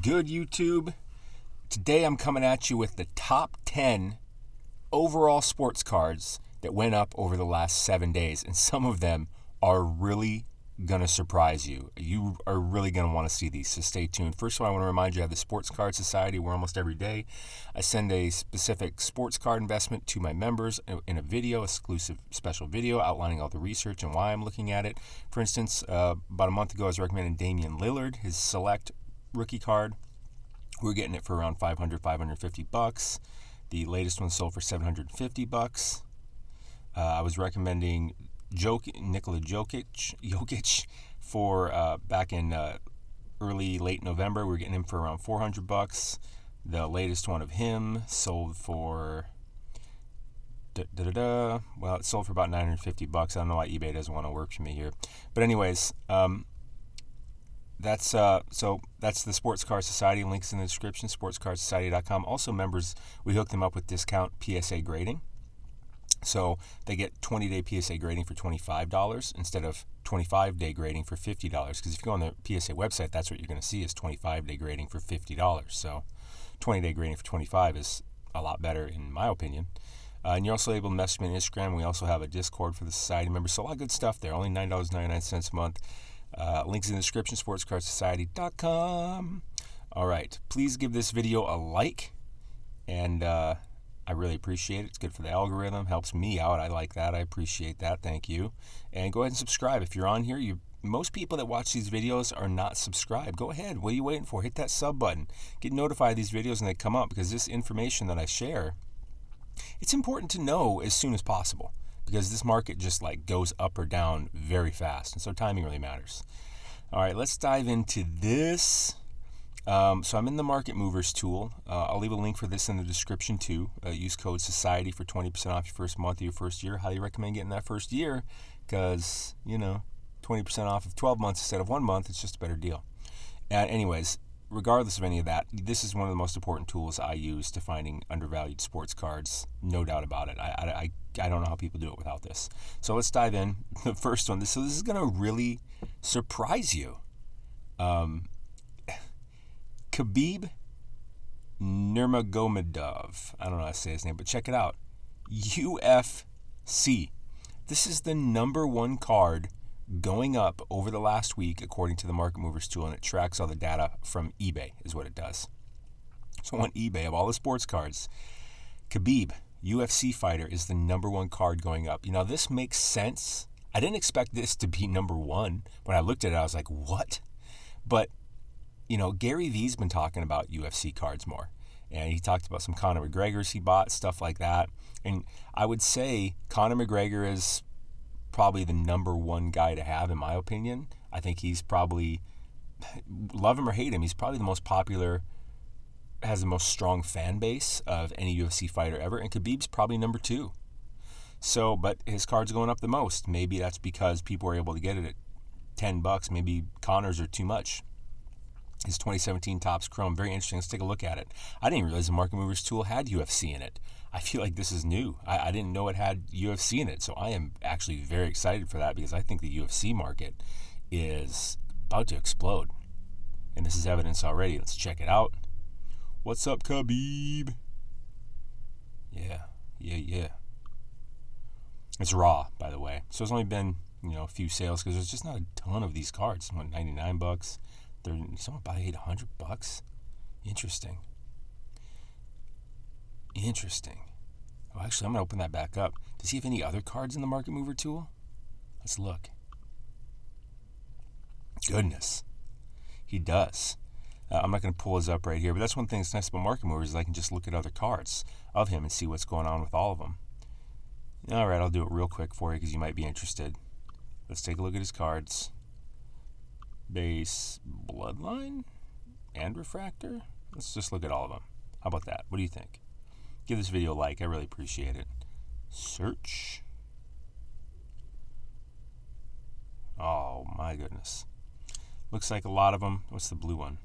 good, YouTube? Today I'm coming at you with the top 10 overall sports cards that went up over the last 7 days, and some of them are really going to surprise you. You are really going to want to see these, so stay tuned. First of all, I want to remind you I have the Sports Card Society where almost every day I send a specific sports card investment to my members in a video, exclusive special video outlining all the research and why I'm looking at it. For instance, about a month ago I was recommending Damian Lillard, his select rookie card. We're getting it for around $550. The latest one sold for $750. I was recommending Nikola Jokic for back in late November. We're getting him for around $400. The latest one of him sold for well, it sold for about $950. I don't know why eBay doesn't want to work for me here, but anyways, that's the Sports Card Society. Links in the description. SportsCardSociety.com. Also, members, we hook them up with discount PSA grading. So they get 20-day PSA grading for $25 instead of 25-day grading for $50. Because if you go on the PSA website, that's what you're going to see is 25-day grading for $50. So 20-day grading for $25 is a lot better in my opinion. And you're also able to message me on Instagram. We also have a Discord for the society members. So a lot of good stuff there. Only $9.99 a month. Links in the description, SportsCardSociety.com. All right. Please give this video a like. And I really appreciate it. It's good for the algorithm. Helps me out. I like that. I appreciate that. Thank you. And go ahead and subscribe. If you're on here, most people that watch these videos are not subscribed. Go ahead. What are you waiting for? Hit that sub button. Get notified of these videos when they come up, because this information that I share, it's important to know as soon as possible, because this market just like goes up or down very fast. And so timing really matters. All right, let's dive into this. So I'm in the Market Movers tool. I'll leave a link for this in the description too. Use code SOCIETY for 20% off your first month of your first year. Highly recommend getting that first year because, 20% off of 12 months instead of 1 month, it's just a better deal. And anyways, regardless of any of that, this is one of the most important tools I use to finding undervalued sports cards. No doubt about it. I don't know how people do it without this. So let's dive in. The first one. This is going to really surprise you. Khabib Nurmagomedov. I don't know how to say his name, but check it out. UFC. This is the number one card going up over the last week, according to the Market Movers tool, and it tracks all the data from eBay, is what it does. So on eBay, of all the sports cards, Khabib, UFC fighter, is the number one card going up. This makes sense. I didn't expect this to be number one. When I looked at it, I was like, what? But Gary Vee's been talking about UFC cards more. And he talked about some Conor McGregors he bought, stuff like that. And I would say Conor McGregor is probably the number one guy to have, in my opinion. I think he's probably, love him or hate him, he's probably the most popular, has the most strong fan base of any UFC fighter ever. And Khabib's probably number two. So, but his card's going up the most. Maybe that's because people are able to get it at $10. Maybe Conor's are too much. His 2017 Topps Chrome, very interesting. Let's take a look at it. I didn't realize the Market Movers tool had UFC in it. I feel like this is new. I didn't know it had UFC in it, so I am actually very excited for that, because I think the UFC market is about to explode. And this is evidence already. Let's check it out. What's up, Khabib? Yeah. It's raw, by the way. So it's only been, a few sales, because there's just not a ton of these cards. $99. Someone bought $800. Interesting. Oh, actually, I'm going to open that back up. Does he have any other cards in the Market Mover tool? Let's look. Goodness. He does. I'm not going to pull his up right here, but that's one thing that's nice about Market Movers is I can just look at other cards of him and see what's going on with all of them. All right, I'll do it real quick for you because you might be interested. Let's take a look at his cards. Base, Bloodline, and Refractor. Let's just look at all of them. How about that? What do you think? Give this video a like. I really appreciate it. Search. Oh, my goodness. Looks like a lot of them. What's the blue one?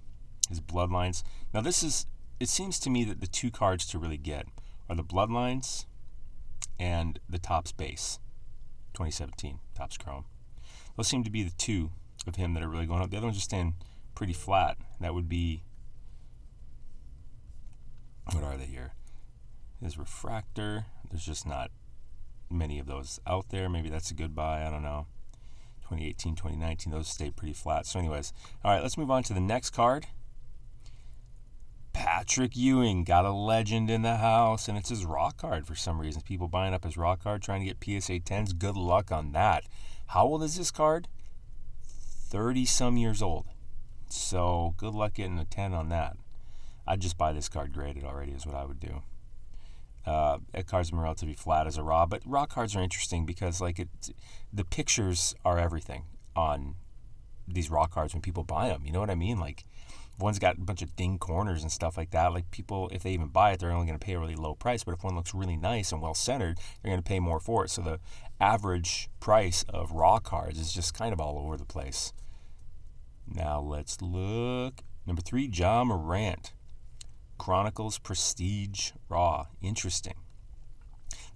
His Bloodlines. Now, it seems to me that the two cards to really get are the Bloodlines and the Topps Base. 2017 Topps Chrome. Those seem to be the two of him that are really going up. The other one's just staying pretty flat. That would be What are they here? Is refractor. There's just not many of those out there. Maybe that's a good buy. I don't know. 2018, 2019, those stayed pretty flat. So anyways, all right, let's move on to the next card. Patrick Ewing got a legend in the house, and it's his raw card for some reason. People buying up his raw card, trying to get PSA 10s. Good luck on that. How old is this card? 30-some years old. So good luck getting a 10 on that. I'd just buy this card graded already is what I would do. That card's been relatively flat as a raw, but raw cards are interesting because the pictures are everything on these raw cards when people buy them. You know what I mean? Like, one's got a bunch of ding corners and stuff like that. Like, people, if they even buy it, they're only going to pay a really low price. But if one looks really nice and well-centered, they're going to pay more for it. So the average price of raw cards is just kind of all over the place. Now let's look. Number 3, Ja Morant. Chronicles Prestige Raw. Interesting.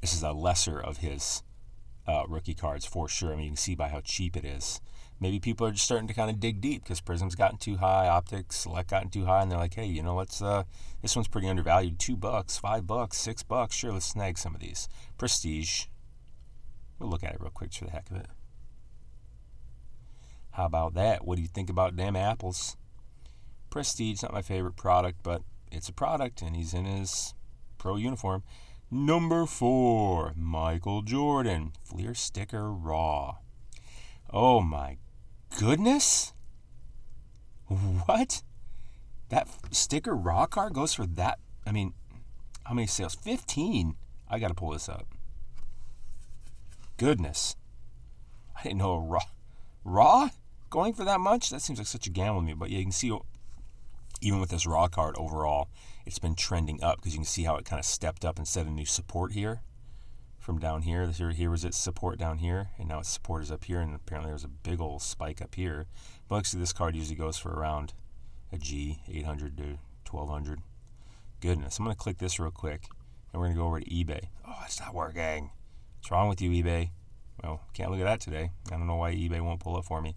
This is a lesser of his rookie cards for sure. I mean, you can see by how cheap it is. Maybe people are just starting to kind of dig deep because Prism's gotten too high, Optics, Select gotten too high, and they're like, hey, you know, this one's pretty undervalued. $2, $5, $6. Sure, let's snag some of these. Prestige. We'll look at it real quick for the heck of it. How about that? What do you think about them apples? Prestige, not my favorite product, but it's a product, and he's in his pro uniform. Number 4, Michael Jordan. Fleer sticker raw. Oh my goodness. What? That sticker raw card goes for that? I mean, how many sales? 15. I got to pull this up. Goodness. I didn't know a raw going for that much? That seems like such a gamble to me. But yeah, you can see even with this raw card overall, it's been trending up because you can see how it kind of stepped up and set a new support here from down here. Here was its support down here, and now its support is up here, and apparently there's a big old spike up here. But actually, this card usually goes for around a G, 800 to 1200. Goodness, I'm going to click this real quick, and we're going to go over to eBay. Oh, it's not working. What's wrong with you, eBay? Well, can't look at that today. I don't know why eBay won't pull up for me.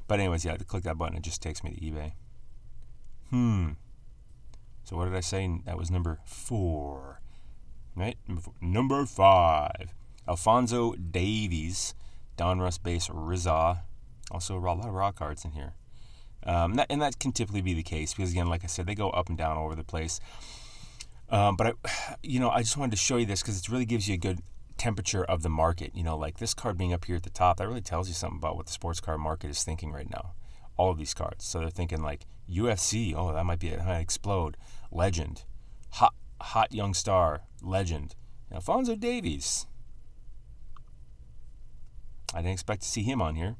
But anyways, yeah, I had to click that button. It just takes me to eBay. So what did I say? That was number 4. Right? Number 5. Alfonso Davies. Donruss base Rizza. Also a lot of raw cards in here. And that can typically be the case because, again, like I said, they go up and down all over the place. But I just wanted to show you this because it really gives you a good temperature of the market. You know, like this card being up here at the top, that really tells you something about what the sports card market is thinking right now. All of these cards. So they're thinking like UFC, oh, that might be it, might explode. Legend. Hot young star. Legend. Alfonso Davies. I didn't expect to see him on here.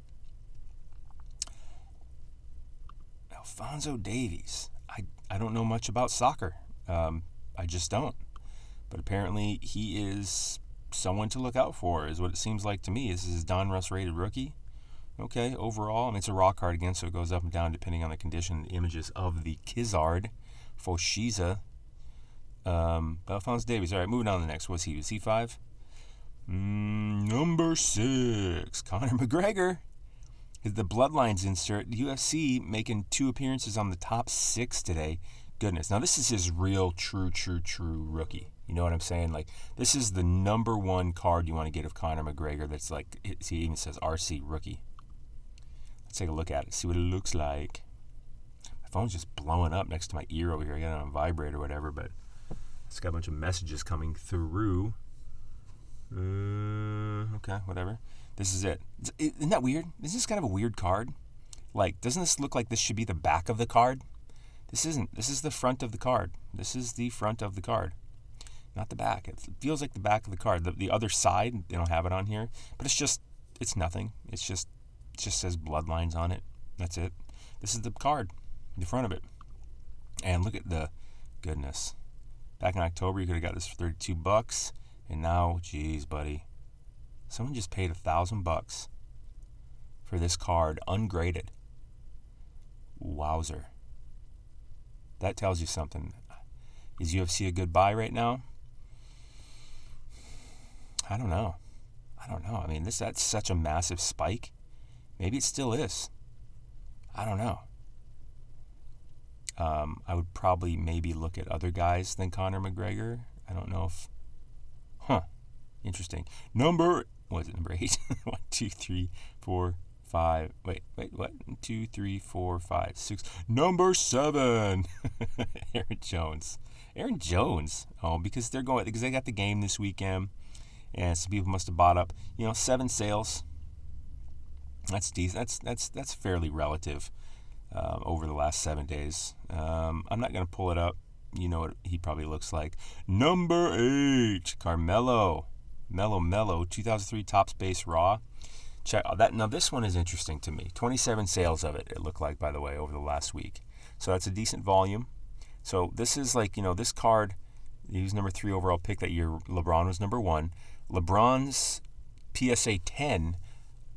Alfonso Davies. I don't know much about soccer. I just don't. But apparently he is someone to look out for, is what it seems like to me. This is his Donruss rated rookie. Okay, overall, I mean, it's a raw card again, so it goes up and down depending on the condition and the images of the Kizard, Foshiza. Alfonso Davies. All right, moving on to the next. Was he 5? Number 6, Conor McGregor. The Bloodlines insert. The UFC making 2 appearances on the top 6 today. Goodness. Now, this is his real, true rookie. You know what I'm saying? Like, this is the number 1 card you want to get of Conor McGregor that's like, he even says RC rookie. Let's take a look at it, see what it looks like. My phone's just blowing up next to my ear over here. I got it on vibrate or whatever, but it's got a bunch of messages coming through. Okay, whatever. This is it. Isn't that weird? Isn't this kind of a weird card? Like, doesn't this look like this should be the back of the card? This isn't. This is the front of the card. This is the front of the card, not the back. It feels like the back of the card. The other side, they don't have it on here, but it's nothing. It just says Bloodlines on it. That's it. This is the card, the front of it. And look at the goodness. Back in October, you could have got this for $32, and now, geez, buddy, someone just paid $1,000 for this card, ungraded. Wowzer. That tells you something. Is UFC a good buy right now? I don't know. I mean, that's such a massive spike. Maybe it still is. I don't know. I would probably maybe look at other guys than Conor McGregor. I don't know if... Interesting. Number 8? 1, 2, 3, 4, 5. Wait, what? 2, 3, 4, 5, 6. Number 7. Aaron Jones. Oh, because they got the game this weekend, and some people must have bought up. 7 sales. That's decent. That's fairly relative over the last 7 days. I'm not going to pull it up. You know what he probably looks like. Number 8, Carmelo Melo, 2003 Topps Base Raw. Check that. Now this one is interesting to me. 27 sales of it looked like, by the way, over the last week. So that's a decent volume. So this is like, this card, he was number 3 overall pick that year. LeBron was number 1. LeBron's PSA 10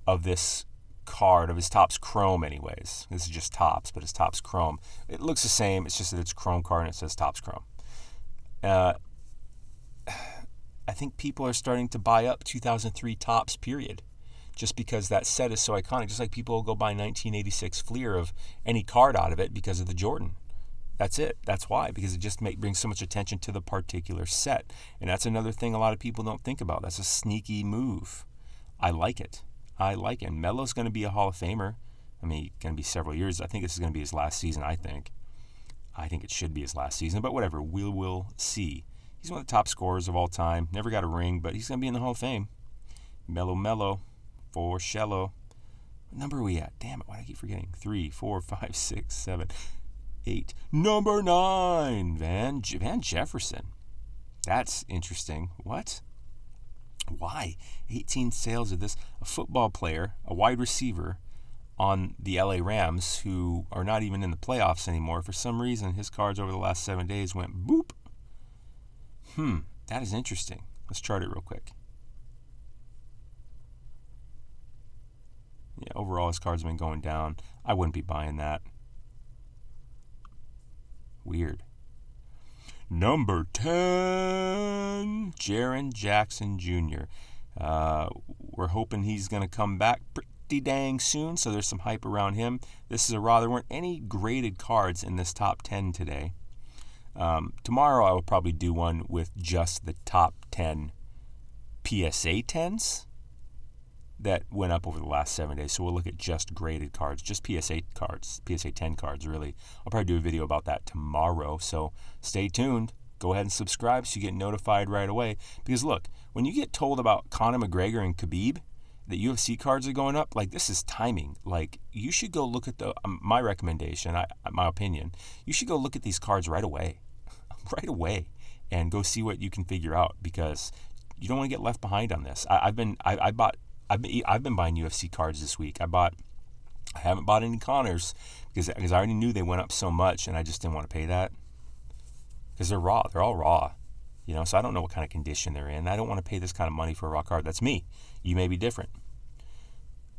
of this card, of his Topps Chrome anyways. This is just Topps, but it's Topps Chrome. It looks the same. It's just that it's Chrome card and it says Topps Chrome. I think people are starting to buy up 2003 Topps, period. Just because that set is so iconic. Just like people will go buy 1986 Fleer of any card out of it because of the Jordan. That's it. That's why. Because it just brings so much attention to the particular set. And that's another thing a lot of people don't think about. That's a sneaky move. I like it. And Melo's going to be a Hall of Famer. I mean, going to be several years. I think this is going to be his last season, I think it should be his last season. But whatever. We'll see. He's one of the top scorers of all time. Never got a ring, but he's going to be in the Hall of Fame. Melo. For Shello. What number are we at? Damn it, why do I keep forgetting? 3, 4, 5, 6, 7, 8. Number 9, Van Jefferson. That's interesting. What? Why? 18 sales of this. A football player, a wide receiver on the LA Rams, who are not even in the playoffs anymore. For some reason, his cards over the last 7 days went boop. That is interesting. Let's chart it real quick. Yeah, overall, his cards have been going down. I wouldn't be buying that. Weird. Number 10, Jaron Jackson Jr. We're hoping he's going to come back pretty dang soon, so there's some hype around him. This is a raw. There weren't any graded cards in this top 10 today. Tomorrow, I will probably do one with just the top 10 PSA 10s. That went up over the last 7 days. So we'll look at just graded cards, just PSA cards, PSA 10 cards, really. I'll probably do a video about that tomorrow. So stay tuned. Go ahead and subscribe so you get notified right away. Because look, when you get told about Conor McGregor and Khabib, that UFC cards are going up, like, this is timing. Like, you should go look at my recommendation, my opinion, you should go look at these cards right away. Right away. And go see what you can figure out. Because you don't want to get left behind on this. I've been buying UFC cards this week. I haven't bought any Conors because I already knew they went up so much, and I just didn't want to pay that because they're raw. They're all raw, So I don't know what kind of condition they're in. I don't want to pay this kind of money for a raw card. That's me. You may be different.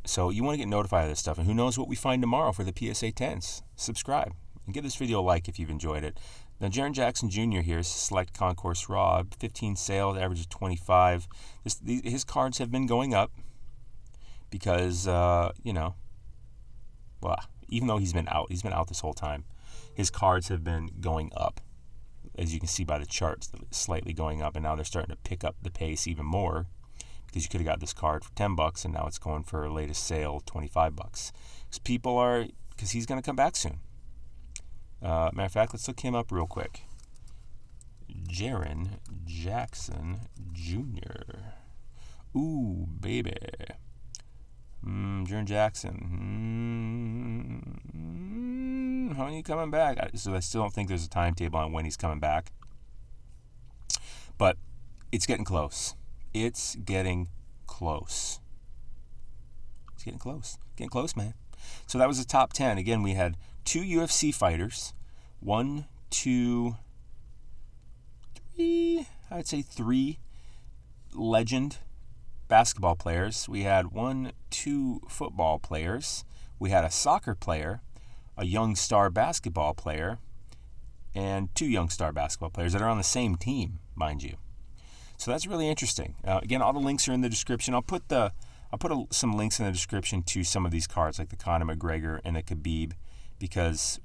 So you want to get notified of this stuff, and who knows what we find tomorrow for the PSA 10s. Subscribe and give this video a like if you've enjoyed it. Now, Jaron Jackson Jr. here is Select Concourse Raw, 15 sales, average of 25. His cards have been going up. Because, even though he's been out this whole time, his cards have been going up. As you can see by the charts, slightly going up, and now they're starting to pick up the pace even more because you could have got this card for $10, and now it's going for a latest sale, $25. Because he's going to come back soon. Matter of fact, let's look him up real quick. Jaron Jackson Jr. Ooh, baby. Jaron Jackson. How are you coming back? So I still don't think there's a timetable on when he's coming back. But it's getting close. It's getting close. Getting close, man. So that was the top 10. Again, we had 2 UFC fighters. 1, 2, 3. I'd say 3 legend basketball players. We had 1, 2 football players. We had a soccer player, a young star basketball player, and 2 young star basketball players that are on the same team, mind you. So that's really interesting. Again, all the links are in the description. I'll put some links in the description to some of these cards, like the Conor McGregor and the Khabib, because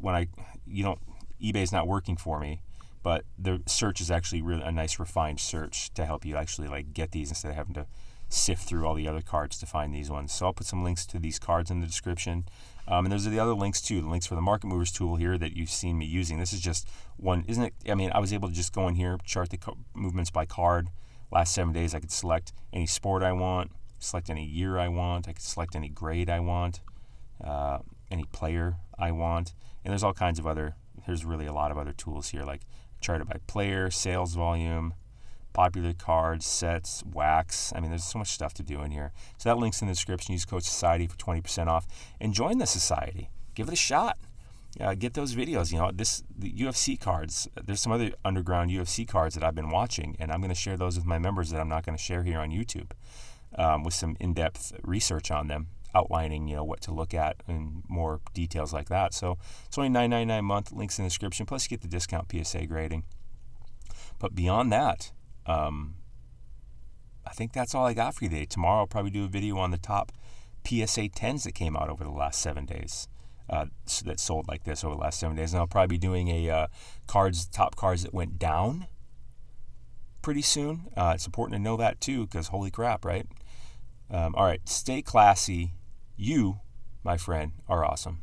eBay's not working for me, but the search is actually really a nice refined search to help you actually like get these instead of having to sift through all the other cards to find these ones. So I'll put some links to these cards in the description. And those are the other links too, the links for the Market Movers tool here that you've seen me using. This is just one, isn't it? I mean, I was able to just go in here, chart the movements by card. Last 7 days, I could select any sport I want, select any year I want, I could select any grade I want, any player I want. And there's all kinds of there's really a lot of other tools here, like chart it by player, sales volume, popular cards, sets, wax. I mean, there's so much stuff to do in here. So that link's in the description. Use code SOCIETY for 20% off. And join the society. Give it a shot. Get those videos. The UFC cards. There's some other underground UFC cards that I've been watching, and I'm going to share those with my members that I'm not going to share here on YouTube, with some in-depth research on them, outlining what to look at and more details like that. So it's only $9.99 a month. Links in the description. Plus, you get the discount PSA grading. But beyond that, I think that's all I got for you today. Tomorrow I'll probably do a video on the top PSA 10s that came out over the last 7 days. That sold like this over the last 7 days. And I'll probably be doing a top cards that went down pretty soon. It's important to know that too, because holy crap, right? All right, stay classy. You, my friend, are awesome.